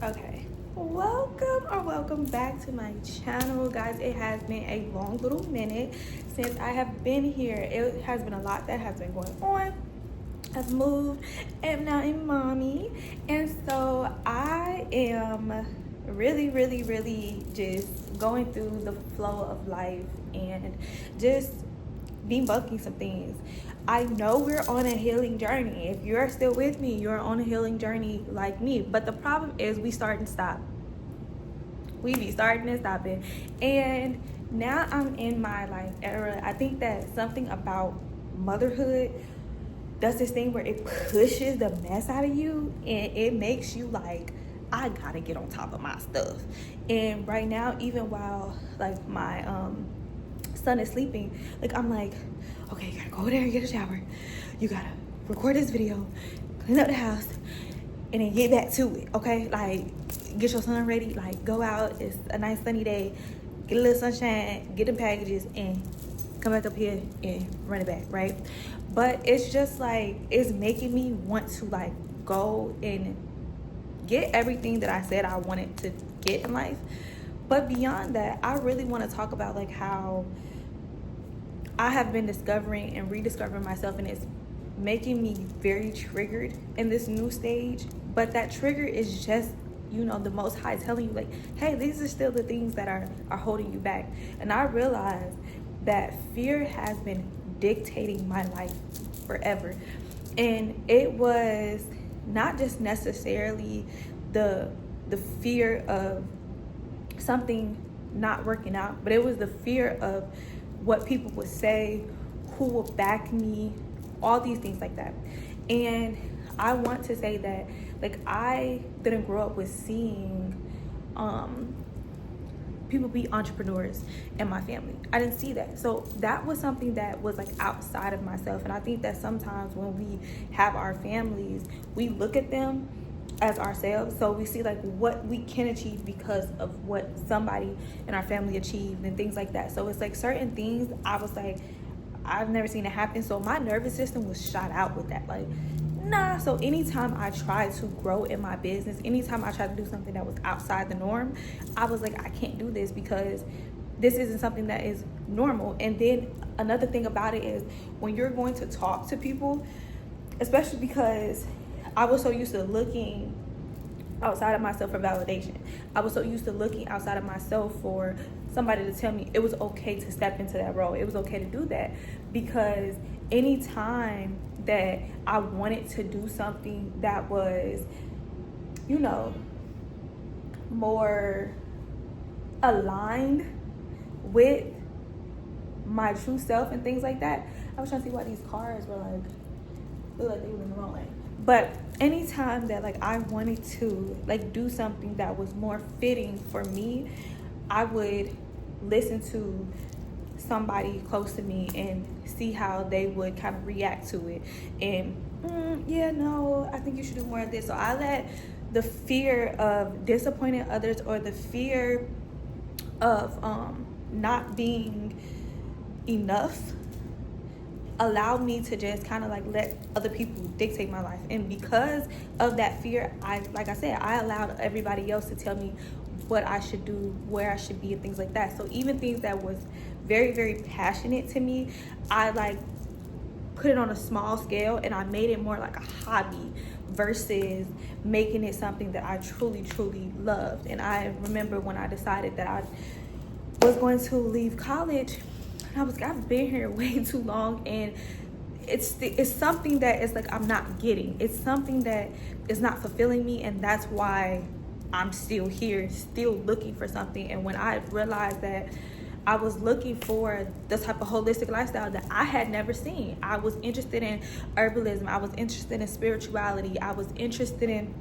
Okay, welcome back to my channel, guys. It has been a long little minute since I have been here. It has been a lot that has been going on. I've moved, am now a mommy, and so I am really just going through the flow of life and just debunking some things. I know we're on a healing journey. If you're still with me, you're on a healing journey like me. But the problem is we start and stop. We be starting and stopping. And now I'm in my life era. I think that something about motherhood does this thing where it pushes the mess out of you and it makes you like, I gotta get on top of my stuff. And right now, even while like my son is sleeping, like I'm like, okay, you gotta go over there and get a shower. You gotta record this video, clean up the house, and then get back to it, okay? Like, get your son ready, like go out, it's a nice sunny day, get a little sunshine, get the packages, and come back up here and run it back, right? But it's just like, it's making me want to like go and get everything that I said I wanted to get in life. But beyond that, I really want to talk about like how I have been discovering and rediscovering myself, and it's making me very triggered in this new stage. But that trigger is just, you know, the Most High telling you like, hey, these are still the things that are holding you back. And I realized that fear has been dictating my life forever. And it was not just necessarily the fear of something not working out, but it was the fear of what people would say, who will back me, all these things like that. And I want to say that like I didn't grow up with seeing people be entrepreneurs in my family. I didn't see that. So that was something that was like outside of myself. And I think that sometimes when we have our families, we look at them as ourselves. So we see like what we can achieve because of what somebody in our family achieved and things like that. So it's like certain things I was like, I've never seen it happen. So my nervous system was shot out with that. Like, nah. So anytime I tried to grow in my business, anytime I tried to do something that was outside the norm, I was like, I can't do this because this isn't something that is normal. And then another thing about it is when you're going to talk to people, especially because I was so used to looking outside of myself for validation. I was so used to looking outside of myself for somebody to tell me it was okay to step into that role. It was okay to do that, because anytime that I wanted to do something that was, you know, more aligned with my true self and things like that. I was trying to see why these cars were like, look like they were in the wrong lane. But anytime that like I wanted to like do something that was more fitting for me, I would listen to somebody close to me and see how they would kind of react to it. And yeah, no, I think you should do more of this. So I let the fear of disappointing others or the fear of not being enough allow me to just kind of like let other people dictate my life. And because of that fear, like I said, I allowed everybody else to tell me what I should do, where I should be, and things like that. So even things that was very passionate to me, I like put it on a small scale and I made it more like a hobby versus making it something that I truly loved. And I remember when I decided that I was going to leave college, I've been here way too long, and it's something that is like I'm not getting. It's something that is not fulfilling me, and that's why I'm still here, still looking for something. And when I realized that I was looking for the type of holistic lifestyle that I had never seen, I was interested in herbalism, I was interested in spirituality, I was interested in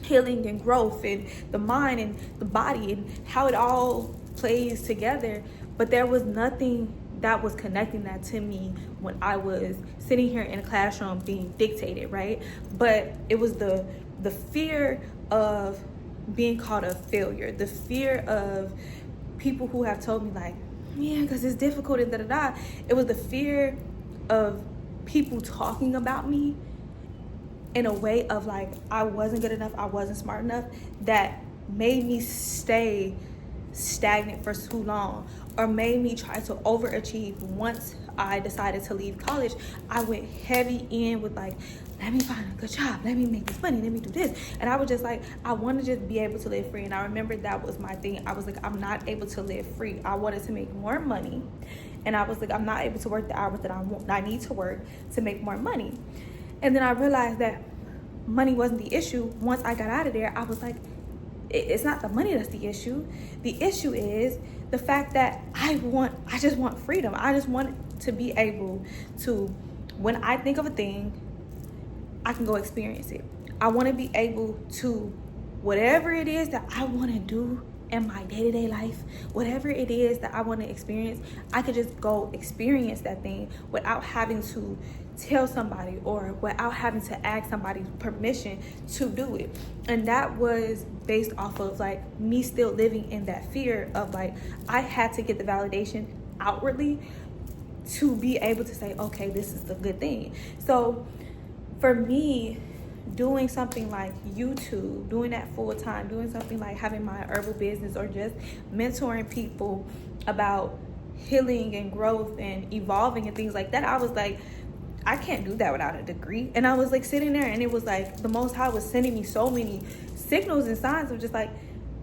healing and growth and the mind and the body and how it all plays together. But there was nothing that was connecting that to me when I was sitting here in a classroom being dictated, right? But it was the fear of being called a failure, the fear of people who have told me like, yeah, because it's difficult and It was the fear of people talking about me in a way of like, I wasn't good enough, I wasn't smart enough, that made me stay stagnant for too long, or made me try to overachieve. Once I decided to leave college, I went heavy in with like, let me find a good job, let me make this money, let me do this. And I was just like, I want to just be able to live free. And I remember that was my thing. I was like, I'm not able to live free. I wanted to make more money. And I was like, I'm not able to work the hours that I need to work to make more money. And then I realized that money wasn't the issue. Once I got out of there, I was like, it's not the money that's the issue. The issue is the fact that I just want freedom. I just want to be able to, when I think of a thing, I can go experience it. I want to be able to, whatever it is that I want to do in my day-to-day life, whatever it is that I want to experience, I could just go experience that thing without having to tell somebody or without having to ask somebody's permission to do it. And that was based off of like me still living in that fear of like, I had to get the validation outwardly to be able to say, okay, this is the good thing. So for me, doing something like YouTube, doing that full time, doing something like having my herbal business, or just mentoring people about healing and growth and evolving and things like that, I was like, I can't do that without a degree. And I was like sitting there, and it was like the Most High was sending me so many signals and signs of just like,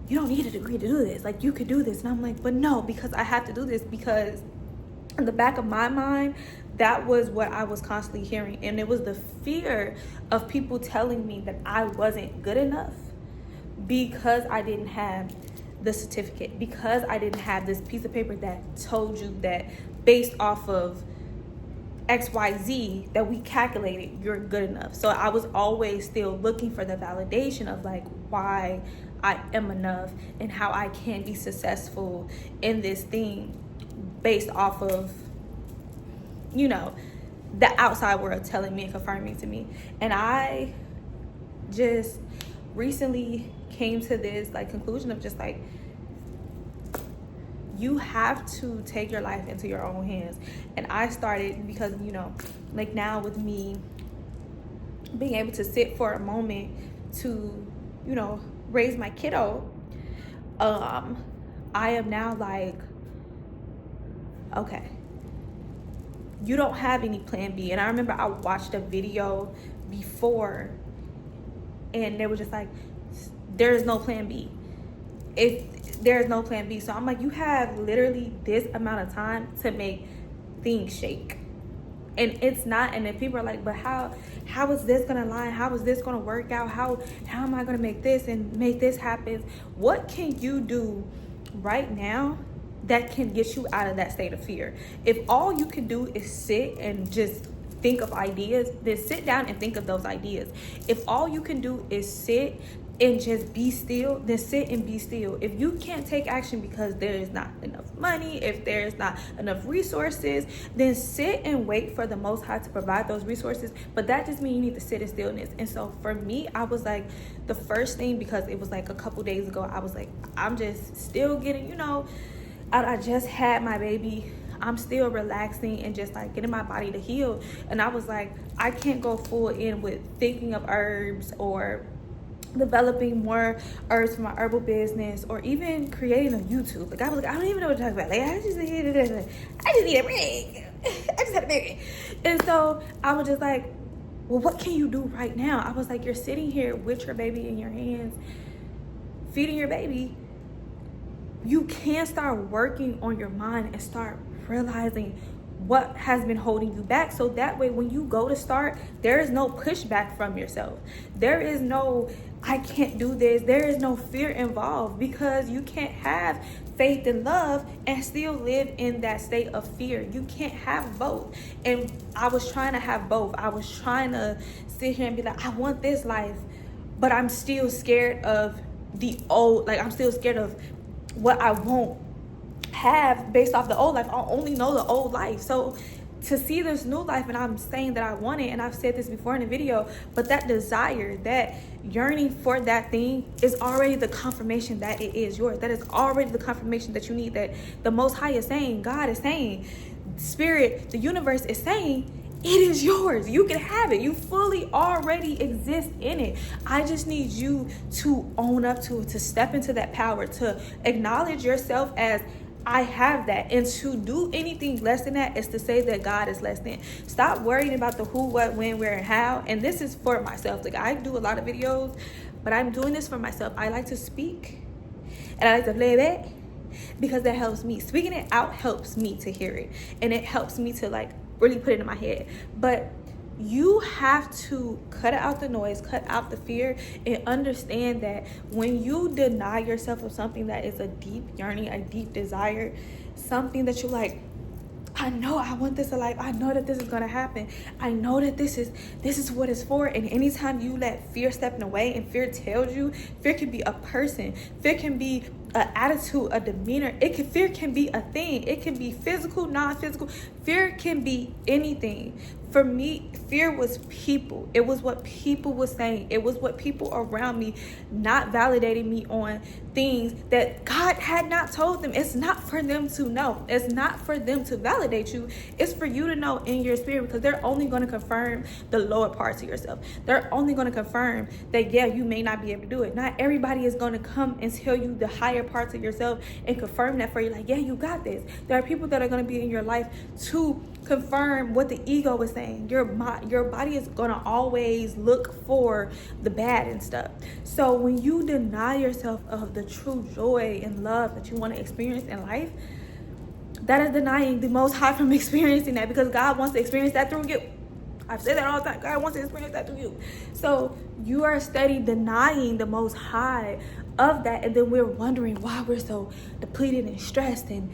you don't need a degree to do this. Like, you could do this. And I'm like, but no, because I have to do this, because in the back of my mind, that was what I was constantly hearing. And it was the fear of people telling me that I wasn't good enough because I didn't have the certificate, because I didn't have this piece of paper that told you that based off of XYZ that we calculated, you're good enough. So I was always still looking for the validation of like why I am enough and how I can be successful in this thing based off of, you know, the outside world telling me and confirming to me. And I just recently came to this like conclusion of just like, you have to take your life into your own hands. And I started because, you know, like now with me being able to sit for a moment to, you know, raise my kiddo, I am now like, okay, you don't have any plan B. And I remember I watched a video before and they were just like, there is no plan B. If there's no plan B. So I'm like, you have literally this amount of time to make things shake. And it's not, and then people are like, but how is this gonna line? How is this gonna work out? How am I gonna make this and make this happen? What can you do right now that can get you out of that state of fear? If all you can do is sit and just think of ideas, then sit down and think of those ideas. If all you can do is sit and just be still, then sit and be still. If you can't take action because there is not enough money, if there's not enough resources, then sit and wait for the Most High to provide those resources. But that just means you need to sit in stillness. And so for me, I was like, the first thing, because it was like a couple days ago, I was like, I'm just still getting, you know, I just had my baby. I'm still relaxing and just like getting my body to heal. And I was like, I can't go full in with thinking of herbs or developing more herbs for my herbal business, or even creating a YouTube. Like I was like, I don't even know what to talk about. Like I just need a break. I just had a baby. And so I was just like, well, what can you do right now? I was like, you're sitting here with your baby in your hands, feeding your baby. You can start working on your mind and start realizing what has been holding you back. So that way, when you go to start, there is no pushback from yourself. There is no, I can't do this. There is no fear involved, because you can't have faith and love and still live in that state of fear. You can't have both. And I was trying to have both. I was trying to sit here and be like, I want this life, but I'm still scared of the old, like I'm still scared of what I won't have based off the old life. I only know the old life. So to see this new life, and I'm saying that I want it, and I've said this before in the video, but that desire, that yearning for that thing is already the confirmation that it is yours. That is already the confirmation that you need, that the Most High is saying, God is saying, Spirit, the universe is saying, it is yours. You can have it. You fully already exist in it. I just need you to own up to it, to step into that power, to acknowledge yourself as I have that. And to do anything less than that is to say that God is less than. Stop worrying about the who, what, when, where, and how. And this is for myself. Like, I do a lot of videos, but I'm doing this for myself. I like to speak and I like to play back because that helps me. Speaking it out helps me to hear it. And it helps me to like really put it in my head. But you have to cut out the noise, cut out the fear, and understand that when you deny yourself of something that is a deep yearning, a deep desire, something that you like, I know I want this in life. I know that this is gonna happen. I know that this is what it's for. And anytime you let fear step in the way, and fear tells you, fear can be a person, fear can be an attitude, a demeanor. Fear can be a thing. It can be physical, non-physical. Fear can be anything. For me, fear was people. It was what people were saying. It was what people around me not validating me on things that God had not told them. It's not for them to know. It's not for them to validate you. It's for you to know in your spirit, because they're only going to confirm the lower parts of yourself. They're only going to confirm that, yeah, you may not be able to do it. Not everybody is going to come and tell you the higher parts of yourself and confirm that for you. Like, yeah, you got this. There are people that are going to be in your life to confirm what the ego is saying. Your body is going to always look for the bad and stuff. So when you deny yourself of the true joy and love that you want to experience in life, that is denying the Most High from experiencing that, because God wants to experience that through you. I've said that all the time. God wants to experience that through you. So you are steady denying the Most High of that, and then we're wondering why we're so depleted and stressed and,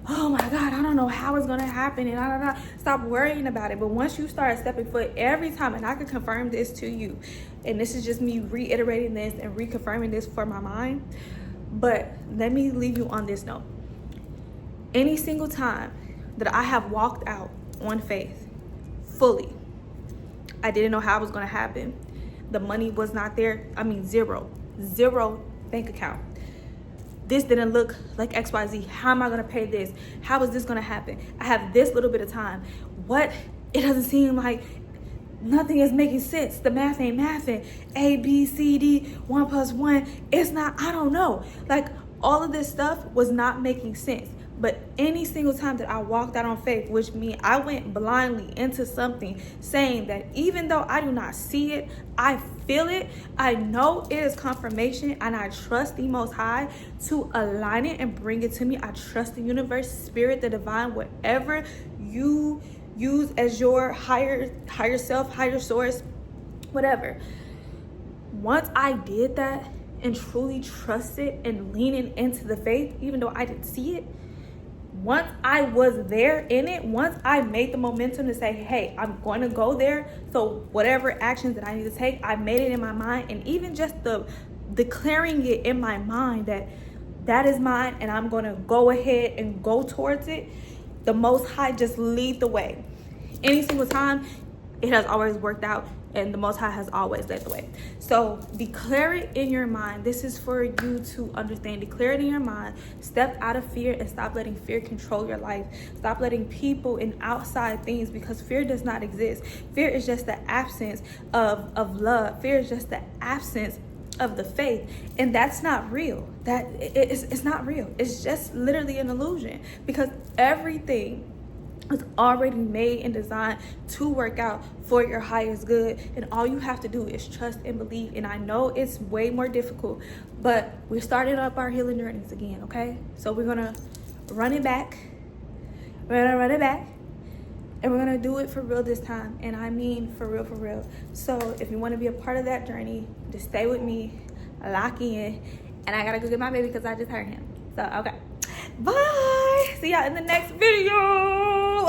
oh my God, I don't know how it's gonna happen, and I don't know. Stop worrying about it. But once you start stepping foot every time, and I can confirm this to you, and this is just me reiterating this and reconfirming this for my mind, but let me leave you on this note. Any single time that I have walked out on faith fully, I didn't know how it was gonna happen. The money was not there. I mean, zero bank account. This didn't look like XYZ. How am I gonna pay this? How is this gonna happen? I have this little bit of time. What? It doesn't seem like nothing is making sense. The math ain't mathing. A, B, C, D, 1 + 1. It's not, I don't know. Like, all of this stuff was not making sense. But any single time that I walked out on faith, which means I went blindly into something, saying that even though I do not see it, I feel it, I know it is confirmation, and I trust the Most High to align it and bring it to me. I trust the universe, spirit, the divine, whatever you use as your higher self, higher source, whatever. Once I did that and truly trusted and leaning into the faith, even though I didn't see it, once I was there in it, once I made the momentum to say, hey, I'm going to go there, so whatever actions that I need to take, I made it in my mind. And even just the declaring it in my mind that that is mine and I'm going to go ahead and go towards it, the Most High just lead the way. Any single time, it has always worked out, and the Most High has always led the way. So declare it in your mind. This is for you to understand. Declare it in your mind. Step out of fear and stop letting fear control your life. Stop letting people and outside things, because fear does not exist. Fear is just the absence of love. Fear is just the absence of the faith, and that's not real. It's not real. It's just literally an illusion, because everything is already made and designed to work out for your highest good, and all you have to do is trust and believe. And I know it's way more difficult, but we're starting up our healing journeys again, okay? So we're gonna run it back. We're gonna run it back, and we're gonna do it for real this time, and I mean for real, for real. So if you want to be a part of that journey, just stay with me, lock in, and I gotta go get my baby because I just heard him. So okay, bye. See y'all in the next video.